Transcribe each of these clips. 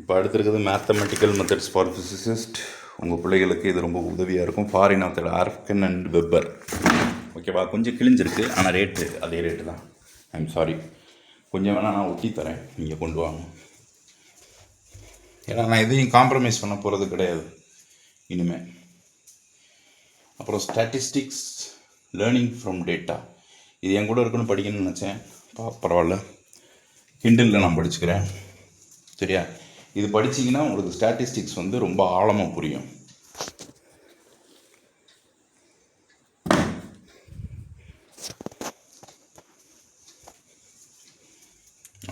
இப்போ அடுத்திருக்கிறது mathematical methods for physicist. உங்கள் பிள்ளைகளுக்கு இது ரொம்ப உதவியாக இருக்கும். Foreign author Arfken and Weber. ஓகேவா? கொஞ்சம் கிழிஞ்சிருக்கு, ஆனால் ரேட்டு அதே ரேட்டு தான். ஐம் சாரி, கொஞ்சம் வேணால் நான் ஒட்டி தரேன், நீங்கள் கொண்டு வாங்க. ஏன்னா நான் எதையும் காம்ப்ரமைஸ் பண்ண போகிறது கிடையாது இனிமேல். அப்புறம் ஸ்டாட்டிஸ்டிக்ஸ் லேர்னிங் ஃப்ரம் டேட்டா, இது என் கூட இருக்குன்னு படிக்கணும்னு நினச்சேன். பரவாயில்ல, கிண்டலில் நான் படிச்சுக்கிறேன். சரியா? இது படிச்சிங்கன்னா உங்களுக்கு ஸ்டாட்டிஸ்டிக்ஸ் வந்து ரொம்ப ஆழமாக புரியும்.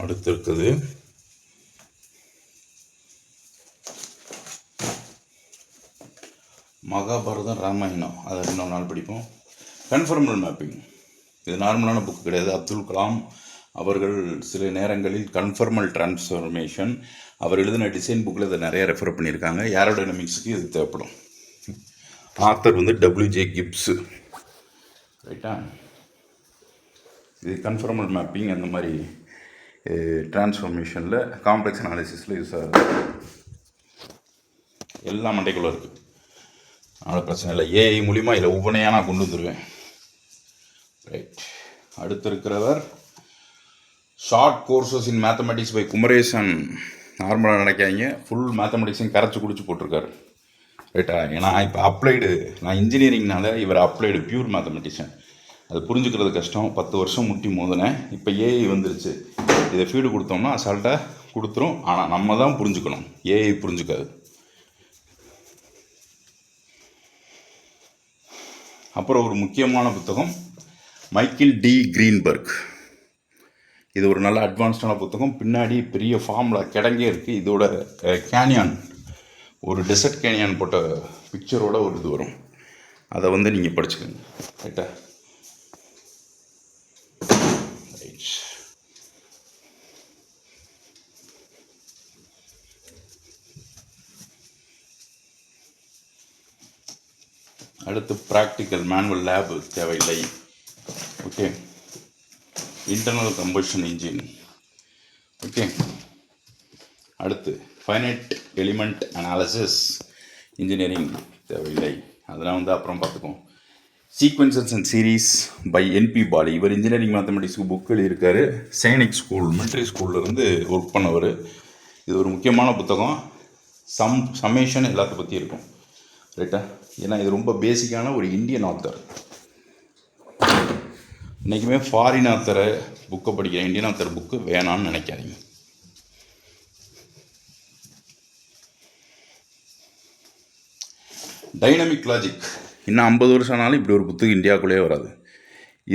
அடுத்து இருக்குது மகாபாரதம், ராமாயணம். அதை 2 நாள் படிப்போம். கன்ஃபர்மல் மேப்பிங், இது நார்மலான புக்கு கிடையாது. அப்துல் கலாம் அவர்கள் சில நேரங்களில் கன்ஃபர்மல் டிரான்ஸ்ஃபர்மேஷன் அவர் எழுதின டிசைன் புக்கில் இதை நிறைய ரெஃபர் பண்ணியிருக்காங்க. ஏரோடைனமிக்ஸுக்கு இது தேவைப்படும். ஆத்தர் வந்து WJ கிப்ஸு. ரைட்டா? இது கன்ஃபர்மல் மேப்பிங் அந்த மாதிரி டிரான்ஸ்ஃபர்மேஷனில், காம்ப்ளெக்ஸ் அனாலிசிஸில் யூஸ் ஆகுது. எல்லாம் மண்டைக்குள்ளே இருக்குது, அதனால் பிரச்சனை இல்லை. ஏஐ மூலிமா இதில் ஒவ்வொன்றையாக நான் கொண்டு வந்துடுவேன். ரைட். அடுத்து இருக்கிறவர் short courses in mathematics by Kumaresan. நார்மலாக நினைக்காதீங்க, ஃபுல் மேத்தமெட்டிக்ஸையும் கரைச்சி குடிச்சு போட்டிருக்காரு. ரைட்டா? ஏன்னா இப்போ அப்ளைடு, நான் இன்ஜினியரிங்னால இவர் அப்ளைடு பியூர் மேத்தமெட்டிஷியன். அது புரிஞ்சுக்கிறது கஷ்டம். 10 வருஷம் முட்டி மோதினேன். இப்போ ஏஐ வந்துருச்சு, இதை ஃபீடு கொடுத்தோம்னா அசால்ட்டாக கொடுத்துரும். ஆனால் நம்ம தான் புரிஞ்சுக்கணும், ஏஐ புரிஞ்சுக்காது. அப்புறம் ஒரு முக்கியமான புத்தகம் மைக்கேல் டி கிரீன்பர்க். இது ஒரு நல்ல அட்வான்ஸ்டான புத்தகம். பின்னாடி பெரிய ஃபார்முலா கிடங்கே இருக்குது. இதோட கேனியான், ஒரு டெசர்ட் கேனியான் போட்ட பிக்சரோட ஒரு இது வரும். அதை வந்து நீங்கள் படிச்சுக்கோங்க. ரைட்டா? ரைட். அடுத்து ப்ராக்டிக்கல் மேனுவல் லேபு தேவையில்லை. Okay. Internal combustion engine. Okay. அடுத்து ஃபைனைட் எலிமெண்ட் அனாலிசிஸ் இன்ஜினியரிங் தேவையில்லை, அதெல்லாம் வந்து அப்புறம் பார்த்துக்குவோம். Sequences and series by NP Bali. இவர் இன்ஜினியரிங் மேத்தமெட்டிக்ஸ்க்கு புக் எழுதியிருக்காரு. சைனிக் ஸ்கூல், மிலிட்ரி ஸ்கூல்லேருந்து ஒர்க் பண்ணவர். இது ஒரு முக்கியமான புத்தகம். சம்மேஷன் எல்லாத்த பற்றி இருக்கும். ரைட்டா? ஏன்னா இது ரொம்ப பேசிக்கான ஒரு இந்தியன் ஆத்தர். இன்றைக்குமே ஃபாரின் ஆத்தரை புக்கை படிக்கிற இந்தியன் ஆத்தர் புக்கு வேணான்னு நினைக்காதீங்க. டைனமிக் லாஜிக், இன்னும் 50 வருஷம் ஆனாலும் இப்படி ஒரு புத்தகம் இந்தியாவுக்குள்ளேயே வராது.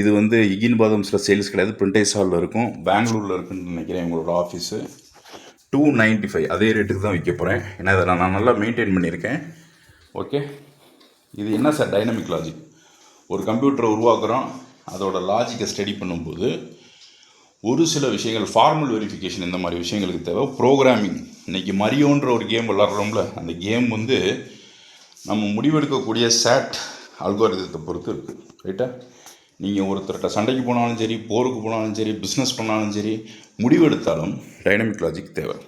இது வந்து இகின் பாதம்ஸில் சேல்ஸ் கிடையாது, பிரிண்டேஜ் ஹாலில் இருக்கும். பெங்களூரில் இருக்குன்னு நினைக்கிறேன் எங்களோட ஆஃபீஸு. 295 அதே ரேட்டுக்கு தான் விற்க போகிறேன். ஏன்னா இதை நான் நல்லா மெயின்டைன் பண்ணியிருக்கேன். ஓகே. இது என்ன சார் டைனமிக் லாஜிக்? ஒரு கம்ப்யூட்டரை உருவாக்குறோம், அதோட லாஜிக்கை ஸ்டடி பண்ணும்போது ஒரு சில விஷயங்கள், ஃபார்மல் வெரிஃபிகேஷன், இந்த மாதிரி விஷயங்களுக்கு தேவை. ப்ரோக்ராமிங், இன்றைக்கி மரியோன்ற ஒரு கேம் விளாட்றோம்ல, அந்த கேம் வந்து நம்ம முடிவெடுக்கக்கூடிய சேட் அல்காரிதத்தை பொறுத்து இருக்குது. ரைட்டா? நீங்கள் ஒருத்தர்கிட்ட சண்டைக்கு போனாலும் சரி, போருக்கு போனாலும் சரி, பிஸ்னஸ் பண்ணாலும் சரி, முடிவெடுத்தாலும் டைனமிக் லாஜிக் தேவை.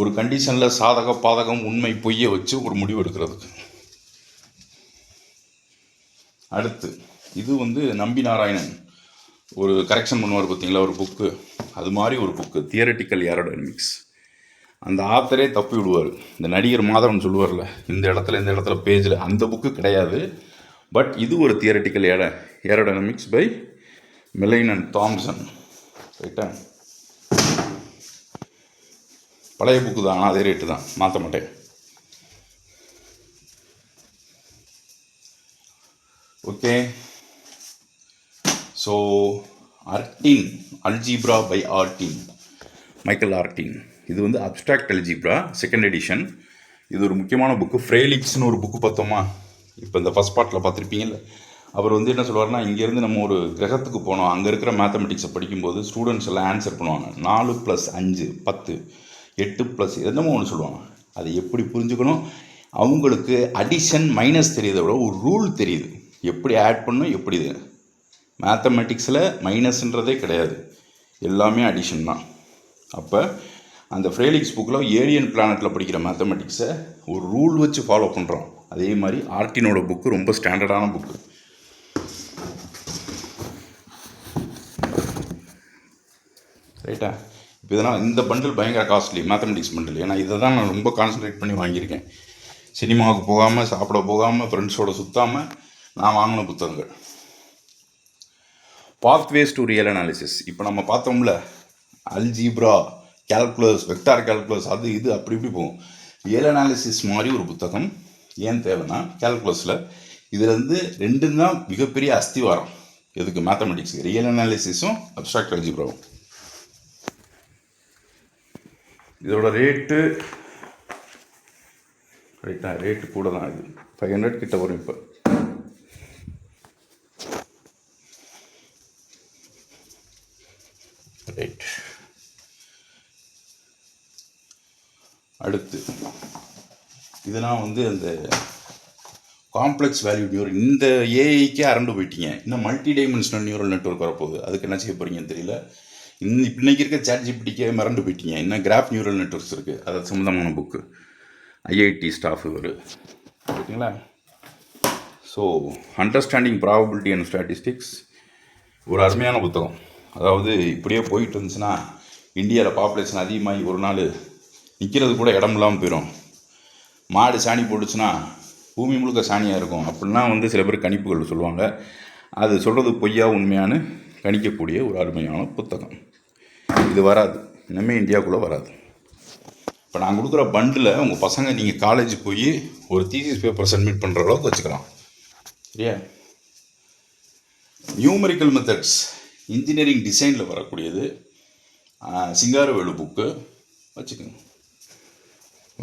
ஒரு கண்டிஷனில் சாதக பாதகம், உண்மை பொய்யை வச்சு ஒரு முடிவு எடுக்கிறதுக்கு. அடுத்து இது வந்து நம்பி நாராயணன் ஒரு கரெக்ஷன் பண்ணுவார் பார்த்தீங்களா, ஒரு புக்கு, அது மாதிரி ஒரு புக்கு, தியரட்டிக்கல் ஏரோடைனமிக்ஸ். அந்த ஆத்தரே தப்பி விடுவார். இந்த நடிகர் மாதவன் சொல்லுவார்ல, இந்த இடத்துல பேஜில், அந்த புக்கு கிடையாது. பட் இது ஒரு theoretical aerodynamics by Milne and Thomson. ரைட்டா? பழைய புக்கு தான், ஆனால் அதே ரேட்டு தான், மாற்ற மாட்டேன். Okay. So Artin, algebra by Artin, Michael Artin. இது வந்து அப்ஸ்ட்ராக்ட் அல்ஜீப்ரா, 2nd எடிஷன். இது ஒரு முக்கியமான புக்கு. ஃப்ரேலிக்ஸ்னு ஒரு புக்கு பார்த்தோமா, இப்போ இந்த ஃபஸ்ட் பார்ட்டில் பார்த்துருப்பீங்கல்ல. அவர் வந்து என்ன சொல்லுவார்னா, இங்கேருந்து நம்ம ஒரு கிரகத்துக்கு போனோம், அங்கே இருக்கிற மேத்தமெட்டிக்ஸை படிக்கும்போது ஸ்டூடெண்ட்ஸ் எல்லாம் ஆன்சர் பண்ணுவாங்க. 4 + 5 10, 8 + என்னமோ ஒன்று சொல்லுவாங்க. அதை எப்படி புரிஞ்சுக்கணும்? அவங்களுக்கு அடிஷன் மைனஸ் தெரியுதை விட ஒரு ரூல் தெரியுது, எப்படி ஆட் பண்ணணும், எப்படி. இது மேத்தமெட்டிக்ஸில் மைனஸ்ன்றதே கிடையாது, எல்லாமே அடிஷன் தான். அப்போ அந்த ஃப்ரேலிக்ஸ் புக்கில் ஏலியன் பிளானட்டில் படிக்கிற மேத்தமெட்டிக்ஸை ஒரு ரூல் வச்சு ஃபாலோ பண்ணுறோம். அதே மாதிரி ஆர்டினோட புக்கு ரொம்ப ஸ்டாண்டர்டான புக்கு. ரைட்டா? இப்போ இதெல்லாம் இந்த பண்டில் பயங்கர காஸ்ட்லி, மேத்தமெட்டிக்ஸ் பண்டில். ஏன்னா இதை தான் நான் ரொம்ப கான்சன்ட்ரேட் பண்ணி வாங்கியிருக்கேன். சினிமாவுக்கு போகாமல், சாப்பிட போகாமல், ஃப்ரெண்ட்ஸோடு சுற்றாமல் நான் வாங்கின புத்தகங்கள். Pathways to real analysis. இப்போ நம்ம பார்த்தோம்ல, அல்ஜீப்ரா, கால்குலஸ், வெக்டார் கால்குலஸ், அது இது அப்படி இப்படி போகும். ரியல் அனாலிசிஸ் மாதிரி ஒரு புத்தகம் ஏன் தேவைன்னா, கால்குலஸில் இதுலேருந்து ரெண்டும் தான் மிகப்பெரிய அஸ்திவாரம். எதுக்கு? மேத்தமெட்டிக்ஸுக்கு. ரியல் அனாலிசிஸும் அப்ஸ்ட்ராக்ட் அல்ஜீப்ராவும். இதோட ரேட்டு ரைட்டா, ரேட்டு கூட தான். இது 500 கிட்ட வரும் இப்போ. ரைட். அடுத்து இதெல்லாம் வந்து அந்த காம்ப்ளெக்ஸ் வேல்யூ நியூரல். இந்த ஏஐக்கே அரண்டு போயிட்டீங்க. இன்னும் மல்டி டைமென்ஷனல் நியூரல் நெட்வொர்க் வரப்போகுது. அதுக்கு என்ன செய்ய போகிறீங்கன்னு தெரியல. இன்னைக்கு இருக்க ChatGPTக்கே மறந்து போயிட்டீங்க. இன்னும் கிராஃப் நியூரல் நெட்வொர்க்ஸ் இருக்குது. அது சம்மந்தமான புக்கு, ஐஐடி ஸ்டாஃப் இவர். ஓகேங்களா? So understanding probability and statistics ஒரு அருமையான புத்தகம். அதாவது இப்படியே போயிட்டு இருந்துச்சுன்னா இந்தியாவில் பாப்புலேஷன் அதிகமாகி ஒரு நாள் நிற்கிறது கூட இடம் இல்லாமல் போயிடும். மாடு சாணி போட்டுச்சுன்னா பூமி முழுக்க சாணியாக இருக்கும் அப்படின்லாம் வந்து சில பேர் கணிப்புகள் சொல்லுவாங்க. அது சொல்கிறது பொய்யா உண்மையானு கணிக்கக்கூடிய ஒரு அருமையான புத்தகம். இது வராது, இனிமேல் இந்தியாவுக்குள்ளே வராது. இப்போ நான் கொடுக்குற பண்டில் உங்கள் பசங்க நீங்கள் காலேஜ் போய் ஒரு தீசிஸ் பேப்பர் சப்மிட் பண்ணுற அளவுக்கு வச்சுக்கலாம். சரியா? நியூமரிக்கல் மெத்தட்ஸ் இன்ஜினியரிங் டிசைனில் வரக்கூடியது சிங்காரவேலு புக்கு வச்சுக்கோங்க.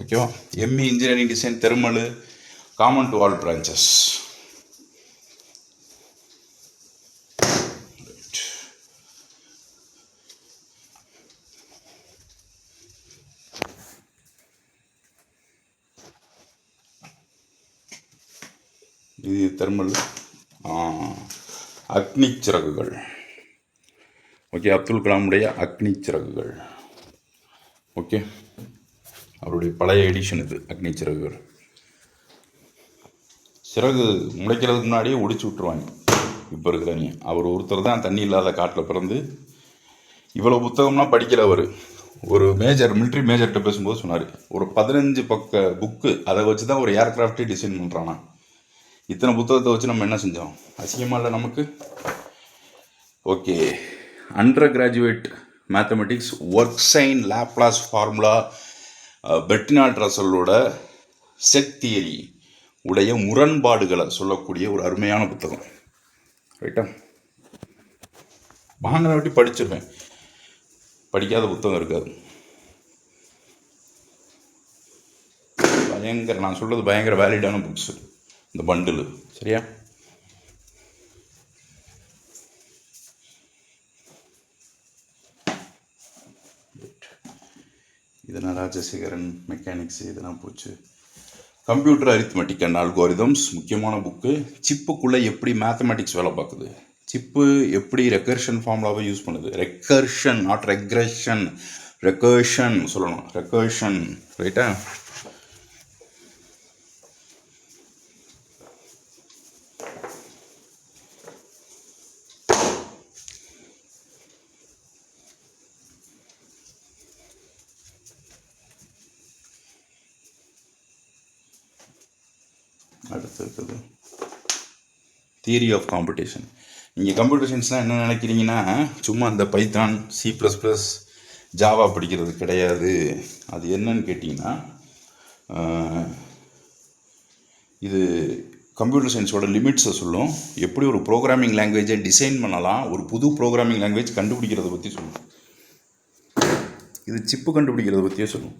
ஓகேவா? M E engineering design thermal, common to all branches. இது தெர்மல். அக்னி சிறகுகள். ஓகே, அப்துல் கலாமுடைய அக்னி சிறகுகள். ஓகே, அவருடைய பழைய எடிஷன் இது அக்னி சிறகுகள். சிறகு முளைக்கிறதுக்கு முன்னாடியே ஒடிச்சு விட்ருவாங்க இப்போ இருக்கிறாங்க. அவர் ஒருத்தர் தான் தண்ணி இல்லாத காட்டில் பிறந்து இவ்வளோ புத்தகம்லாம் படிக்கல. அவர் ஒரு மிலிட்ரி மேஜர்கிட்ட பேசும்போது சொன்னார், ஒரு 15 பக்க புக்கு அதை வச்சு தான் ஒரு ஏர்க்ராஃப்டே டிசைன் பண்ணுறானா. இத்தனை புத்தகத்தை வச்சு நம்ம என்ன செஞ்சோம்? அசிங்கமாக இல்லை நமக்கு? ஓகே, அண்டர் கிராஜுவேட் மேத்தமெட்டிக்ஸ், ஒர்க்சைன் லாப்லாஸ் ஃபார்முலா, பெர்ட்ராண்ட் ரசலோட செட் தியரி உடைய முரண்பாடுகளை சொல்லக்கூடிய ஒரு அருமையான புத்தகம். ரைட்டா? வாங்கின வாட்டி படிச்சிருவேன், படிக்காத புத்தகம் இருக்காது. பயங்கர, நான் சொல்கிறது பயங்கர வேலிடான புக்ஸு இந்த பண்டில். சரியா? இதெல்லாம் ராஜசேகரன் மெக்கானிக்ஸ் இதெல்லாம் போச்சு. கம்ப்யூட்டர் அரித்மெட்டிக் அண்ட் அல்கோரிதம்ஸ் முக்கியமான புக்கு. சிப்புக்குள்ளே எப்படி மேத்தமெட்டிக்ஸ் வேலை பார்க்குது, சிப்பு எப்படி ரெக்கர்ஷன் ஃபார்முலாவை யூஸ் பண்ணுது. ரெக்கர்ஷன், நாட் ரெக்ரெஷன், ரெக்கர்ஷன் சொல்லணும். ரெக்கர்ஷன். ரைட்டா? அடுத்து இருக்குது தியரி ஆஃப் காம்படிஷன். நீங்கள் கம்ப்யூட்டர் சயின்ஸ்னால் என்ன நினைக்கிறீங்கன்னா, சும்மா இந்த பைத்தான், C++, ஜாவா படிக்கிறது கிடையாது. அது என்னன்னு கேட்டிங்கன்னா, இது கம்ப்யூட்டர் சயின்ஸோட லிமிட்ஸை சொல்லும். எப்படி ஒரு ப்ரோக்ராமிங் லாங்குவேஜை டிசைன் பண்ணலாம், ஒரு புது ப்ரோக்ராமிங் லாங்குவேஜ் கண்டுபிடிக்கிறத பற்றி சொல்லும். இது சிப்பு கண்டுபிடிக்கிறத பற்றியே சொல்லும்.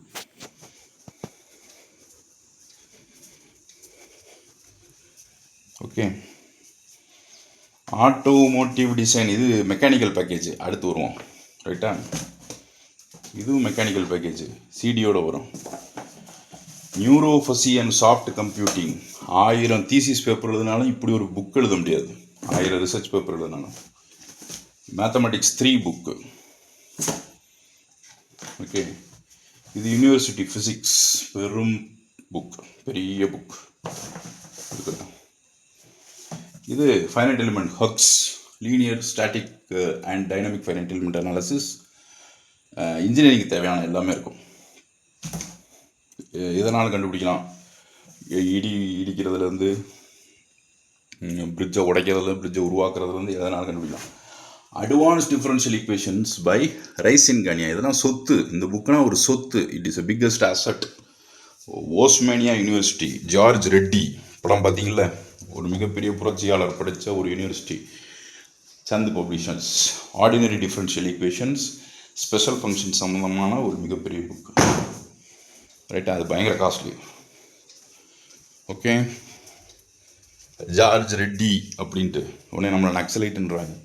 ஓகே, ஆட்டோமோட்டிவ் டிசைன், இது மெக்கானிக்கல் பேக்கேஜ். அடுத்து வருவோம். ரைட்டா? இதுவும் மெக்கானிக்கல் பேக்கேஜ், சிடியோட வரும். Neuro fuzzy and soft computing. 1000 thesis paper எழுதினாலும் இப்படி ஒரு புக் எழுத முடியாது. 1000 ரிசர்ச் பேப்பர் எழுதினாலும். Mathematics 3 book. ஓகே, இது யூனிவர்சிட்டி ஃபிசிக்ஸ், பெரும் புக், பெரிய புக். இது finite element Hughes, linear static and dynamic finite element analysis. இன்ஜினியரிங்க்கு தேவையான எல்லாமே இருக்கும். எதனால் கண்டுபிடிக்கலாம், இடிக்கிறதுலேருந்து பிரிட்ஜை உடைக்கிறதுல, பிரிட்ஜை உருவாக்குறதுலேருந்து எதனால் கண்டுபிடிக்கலாம். Advance differential equations by Raisinghania, இதெல்லாம் சொத்து. இந்த புக்குனா ஒரு சொத்து. It is a biggest asset. Osmania university, George Reddy படம் பார்த்தீங்களா, ஒரு மிகப்பெரிய புரட்சியாளர் படித்த ஒரு university. Chand publications, ordinary differential equations, special function சம்மந்தமான ஒரு மிகப்பெரிய புக்கு. ரைட்டா, அது பயங்கர காஸ்ட்லி. ஓகே, ஜார்ஜ் ரெட்டி அப்படின்ட்டு உடனே நம்மளை நக்சலைட்டுன்றாங்க.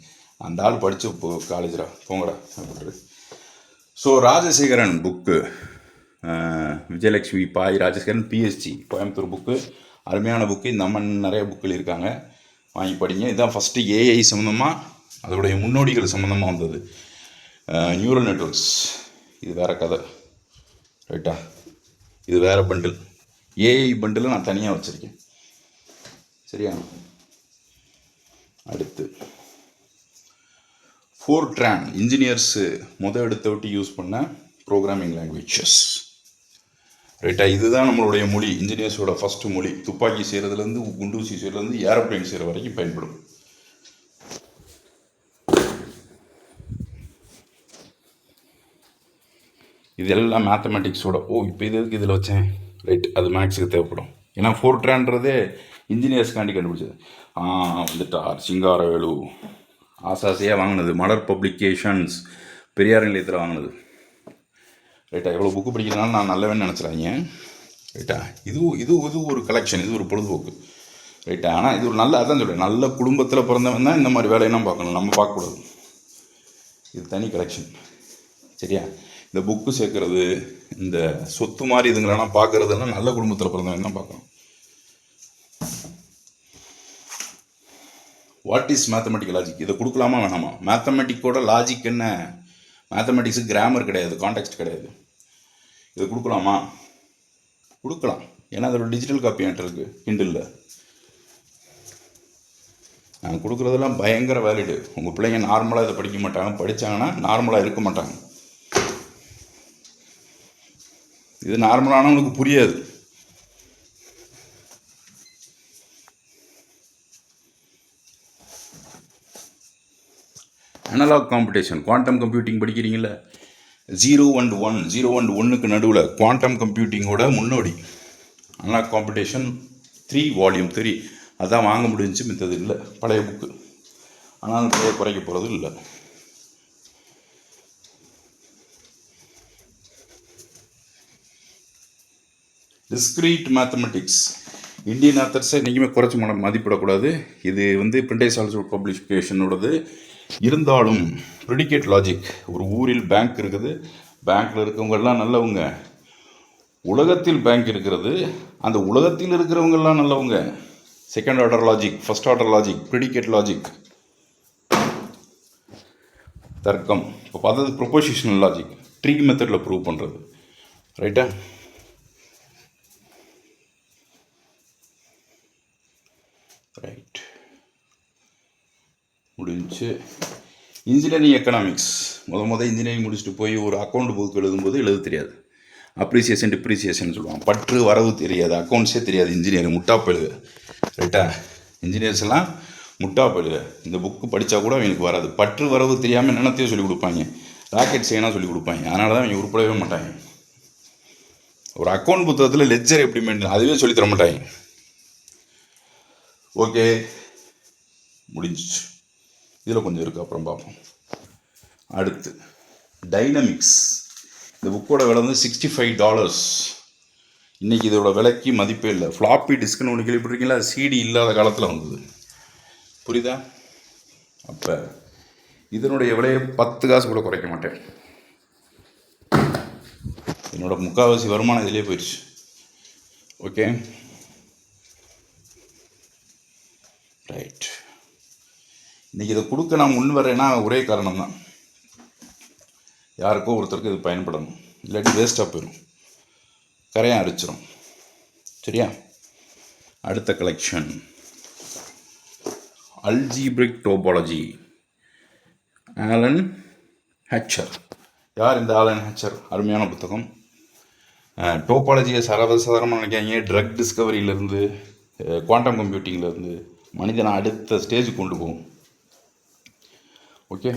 அந்த ஆள் படித்த காலேஜரா போங்கடா அப்படின்ட்டு. ஸோ ராஜசேகரன் புக்கு, விஜயலட்சுமி பாய் ராஜசேகரன் பிஎஸ்சி கோயம்புத்தூர் புக்கு, அருமையான புக்கு. இந்த அம்மன் நிறைய புக்கில் இருக்காங்க, வாங்கி படிங்க. இதுதான் ஃபஸ்ட்டு ஏஐ சம்மந்தமாக, அதோடைய முன்னோடிகள் சம்மந்தமாக வந்தது. நியூரல் நெட்வொர்க்ஸ், இது வேறு கதை. ரைட்டா, இது வேறு பண்டில். ஏஐ பண்டில் நான் தனியாக வச்சுருக்கேன். சரியா, அடுத்து ஃபோர்ட்ரான், இன்ஜினியர்ஸு எடுத்த விட்டு யூஸ் பண்ண ப்ரோக்ராமிங் லாங்குவேஜஸ். ரைட்டா, இதுதான் நம்மளுடைய மொழி, இன்ஜினியர்ஸோட ஃபஸ்ட்டு மொழி. துப்பாக்கி செய்கிறதுலேருந்து, குண்டூசி செய்கிறதுலேருந்து, ஏரோப்ளைன் செய்கிற வரைக்கும் பயன்படும். இது எல்லாம் மேத்தமெட்டிக்ஸோட. இப்போ இது எதுக்கு இதில் வச்சேன், ரைட், அது மேக்ஸுக்கு தேவைப்படும். ஏன்னா ஃபோர்ட்ரான்றதே இன்ஜினியர்ஸ்காண்டி கண்டுபிடிச்சது. வந்துட்டார் சிங்காரவேலு, ஆசாசியாக வாங்கினது. மலர் பப்ளிகேஷன்ஸ், பெரியார் நிலையத்தில் வாங்கினது. ரைட்டா, எவ்வளோ புக்கு படிக்கிறதுனால நான் நல்லவன்னு நினச்சிடாங்க. ரைட்டா, இது ஒரு கலெக்ஷன், இது ஒரு பொழுதுபோக்கு. ரைட்டா, ஆனால் இது ஒரு நல்ல, அதான் சொல்கிறேன், நல்ல குடும்பத்தில் பிறந்தவன் தான் இந்த மாதிரி வேலையெல்லாம் பார்க்கணும், நம்ம பார்க்கக்கூடாது. இது தனி கலெக்ஷன். சரியா, இந்த புக்கு சேர்க்கறது, இந்த சொத்து மாதிரி இதுங்களெல்லாம் பார்க்கறதெல்லாம் நல்ல குடும்பத்தில் பிறந்தவன் தான் பார்க்கணும். வாட் இஸ் மேத்தமெட்டிக்கல் லாஜிக், இதை கொடுக்கலாமா வேணாமா? மேத்தமெட்டிக்கோட லாஜிக் என்ன? மேத்தமெட்டிக்ஸுக்கு கிராமர் கிடையாது, கான்டெக்ஸ்ட் கிடையாது. இதை கொடுக்கலாமா? கொடுக்கலாம். ஏன்னா அதோட டிஜிட்டல் காப்பி என்கிட்ட இருக்குது கிண்டிலில். நான் கொடுக்குறதெல்லாம் பயங்கர வேலிடு. உங்கள் பிள்ளைங்க நார்மலாக இதை படிக்க மாட்டாங்க, படித்தாங்கன்னா நார்மலாக இருக்க மாட்டாங்க. இது நார்மலானவனுக்கு புரியாது. அனலாக் காம்படிஷன், குவாண்டம் கம்ப்யூட்டிங் படிக்கிறீங்கள, 0 and 1, 0 and 1க்கு நடுவில் குவாண்டம் கம்ப்யூட்டிங்கோட முன்னோடி. அனலாக் காம்படிஷன் 3 வால்யூம் 3, அதான் வாங்க முடிஞ்சு, மித்தது இல்லை, பழைய புக்கு. ஆனால் பழைய குறைக்க போகிறது இல்லை. டிஸ்கிரீட் மேத்தமெட்டிக்ஸ், இந்தியன் ஆத்தர்ஸை என்றைக்குமே குறைச்சி மதிப்பிடக்கூடாது. இது பிரிண்டேஸ் ஆல்சோ பப்ளிகேஷனோடது. இருந்தாலும் ப்ரிடிகேட் லாஜிக், ஒரு ஊரில் பேங்க் இருக்குது, பேங்க்கில் இருக்கவங்கெல்லாம் நல்லவங்க, உலகத்தில் பேங்க் இருக்கிறது, அந்த உலகத்தில் இருக்கிறவங்கெல்லாம் நல்லவங்க. Second order logic, first order logic, predicate logic. தர்க்கம் இப்போ பார்த்தது ப்ரொபோசிஷனல் லாஜிக், ட்ரீ மெத்தடில் ப்ரூவ் பண்ணுறது. ரைட்டா, ரைட், முடிஞ்சு. இன்ஜினியரிங் எக்கனாமிக்ஸ், இன்ஜினியரிங் முடிச்சுட்டு போய் ஒரு அக்கௌண்ட் புக் எழுதும்போது எழுத தெரியாது. அப்ரிசியேஷன் டிப்ரிசியேஷன் சொல்லுவாங்க. பற்று வரவு தெரியாது, அக்கௌண்ட்ஸே தெரியாது. இன்ஜினியரிங் முட்டாப்பழுக. ரைட்டா, இன்ஜினியர்ஸ் எல்லாம் முட்டாப்பழுக. இந்த புக்கு படித்தா கூட அவங்களுக்கு வராது. பற்று வரவு தெரியாமல் என்னத்தையும் சொல்லிக் கொடுப்பாங்க, ராக்கெட் செய்யணும் சொல்லிக் கொடுப்பாங்க. அதனால தான் அவங்க உருப்படவே மாட்டாங்க. ஒரு அக்கௌண்ட் புத்தகத்தில் லெட்ஜர் எப்படி மெயின்டைன், அதுவே சொல்லித்தர மாட்டாங்க. ஓகே, முடிஞ்சிச்சு. இதில் கொஞ்சம் இருக்குது, அப்புறம் பார்ப்போம். அடுத்து டைனமிக்ஸ். இந்த புக்கோட விலை $65. இன்றைக்கி இதோட விலைக்கு மதிப்பே இல்லை. ஃப்ளாப்பி டிஸ்க்னு ஒன்று கேள்விப்பட்டிருக்கீங்களா? சிடி இல்லாத காலத்தில் வந்தது, புரியுதா? அப்போ இதனுடைய விலையை 10 காசு கூட குறைக்க மாட்டேன். என்னோட முக்கால்வாசி வருமானம் இதிலே போயிடுச்சு. Okay, right. இன்றைக்கி இதை கொடுக்க நான் முன் வரேன்னா ஒரே காரணம் தான். யாருக்கோ ஒருத்தருக்கு இது பயன்படணும், இல்லாட்டி வேஸ்ட்டாக போயிடும், கரையான் அரிச்சிடும். சரியா? அடுத்த கலெக்ஷன் அல்ஜீப்ரிக் டோபாலஜி, ஆலன் ஹெச்சர். யார் இந்த ஆலன் ஹெச்சர்? அருமையான புத்தகம். டோபாலஜியை சர்வசாதாரணமாக நினைக்காங்க. ட்ரக் டிஸ்கவரியிலேருந்து, குவாண்டம் கம்ப்யூட்டிங்லேருந்து மனிதனை அடுத்த ஸ்டேஜுக்கு கொண்டு போகும். ஓகே,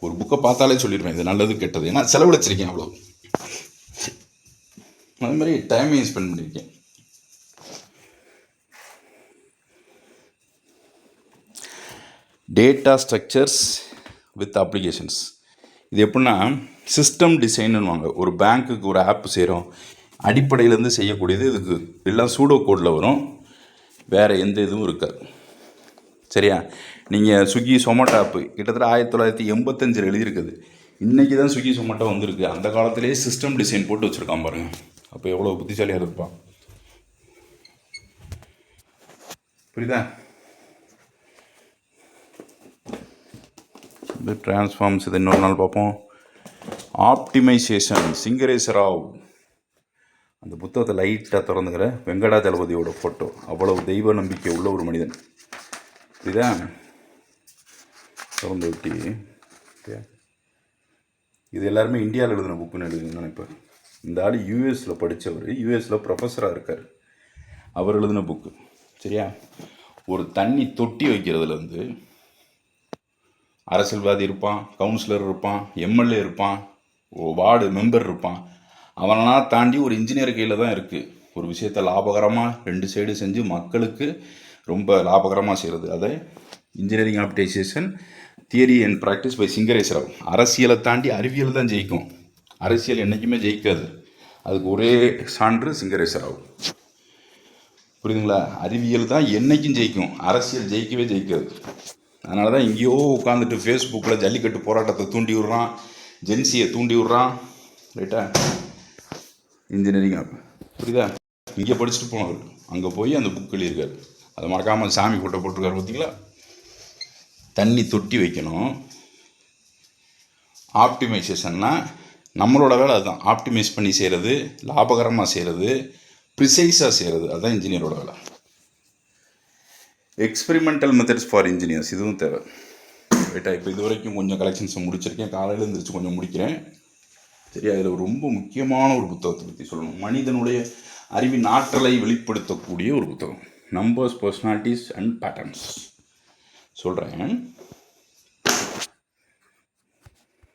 ஒரு புக்கை பார்த்தாலே சொல்லிடுவேன் இது நல்லது கெட்டது. ஏன்னா செலவழிச்சிருக்கேன் அவ்வளோ, அது மாதிரி டைமையும் ஸ்பெண்ட் பண்ணியிருக்கேன். Data structures with applications. இது எப்படின்னா சிஸ்டம் டிசைனுவாங்க. ஒரு பேங்க்குக்கு ஒரு ஆப் செய்கிறோம், அடிப்படையிலேருந்து செய்யக்கூடியது. இதுக்கு எல்லாம் சூடோ கோடில் வரும், வேறு எந்த இதுவும் இருக்காது. சரியா? நீங்கள் ஸ்விக்கி சொமேட்டோ ஆப்பு கிட்டத்தட்ட 1985 எழுதியிருக்குது. இன்றைக்கி தான் ஸ்விக்கி சொமேட்டோ வந்திருக்கு. அந்த காலத்திலேயே சிஸ்டம் டிசைன் போட்டு வச்சுருக்கான் பாருங்கள். அப்போ எவ்வளோ புத்திசாலியாக இருப்பான். புரியுதா? இது டிரான்ஸ்ஃபார்ம்ஸ், இது இன்னொரு நாள் பார்ப்போம். ஆப்டிமைசேஷன், சிங்கரேசராவ். அந்த புத்தகத்தை லைட்டாக திறந்துக்கிற வெங்கடாஜலபதியோட ஃபோட்டோ. அவ்வளவு தெய்வ நம்பிக்கை உள்ள ஒரு மனிதன். புரியுதா? திறந்து விட்டி. இது எல்லாருமே இந்தியாவில் எழுதின புக்குன்னு நினைப்பார். இந்த ஆள் யூஎஸில் படித்தவர், யூஎஸில் ப்ரொஃபஸராக இருக்கார். அவர் எழுதின புக்கு. சரியா? ஒரு தண்ணி தொட்டி வைக்கிறதுலேருந்து அரசியல்வாதி இருப்பான், கவுன்சிலர் இருப்பான், எம்எல்ஏ இருப்பான், வார்டு மெம்பர் இருப்பான். அவனெல்லாம் தாண்டி ஒரு இன்ஜினியர் கையில் தான் இருக்குது. ஒரு விஷயத்தை லாபகரமாக 2 சைடு செஞ்சு மக்களுக்கு ரொம்ப லாபகரமாக செய்கிறது. அதை engineering optimization theory and practice by Singiresu Rao. அரசியலை தாண்டி அறிவியல் தான் ஜெயிக்கும், அரசியல் என்றைக்குமே ஜெயிக்காது. அதுக்கு ஒரே சான்று சிங்கரேசராவ். புரியுதுங்களா? அறிவியல் தான் என்றைக்கும் ஜெயிக்கும், அரசியல் ஜெயிக்கவே ஜெயிக்காது. அதனால தான் எங்கேயோ உட்காந்துட்டு ஃபேஸ்புக்கில் ஜல்லிக்கட்டு போராட்டத்தை தூண்டி விட்றான், ஜென்சியை தூண்டி விட்றான். ரைட்டா? Engineering of. புரியுதா? இங்கே படிச்சுட்டு போனவர் அங்கே போய் அந்த புக் எழுதியிருக்காரு. அதை மறக்காமல் சாமி ஃபோட்டோ போட்டிருக்காரு. பார்த்தீங்களா? தண்ணி தொட்டி வைக்கணும். ஆப்டிமைசேஷன்னா நம்மளோட வேலை அதுதான். ஆப்டிமைஸ் பண்ணி செய்கிறது, லாபகரமாக செய்கிறது, ப்ரிசைஸாக செய்கிறது. அதுதான் இன்ஜினியரோட வேலை. எக்ஸ்பெரிமெண்டல் மெத்தட்ஸ் ஃபார் இன்ஜினியர்ஸ், இதுவும் தேவை. ரைட்டா? இப்போ இது வரைக்கும் கொஞ்சம் கலெக்ஷன்ஸை முடிச்சிருக்கேன். காலையில் எழுந்திரிச்சு கொஞ்சம் முடிக்கிறேன். சரியா? அதில் ரொம்ப முக்கியமான ஒரு புத்தகத்தை பற்றி சொல்லணும். மனிதனுடைய அறிவின் ஆற்றலை வெளிப்படுத்தக்கூடிய ஒரு புத்தகம், நம்பர்ஸ், பர்சனாலிட்டிஸ் அண்ட் பேட்டர்ன்ஸ். சொல்கிறேன்.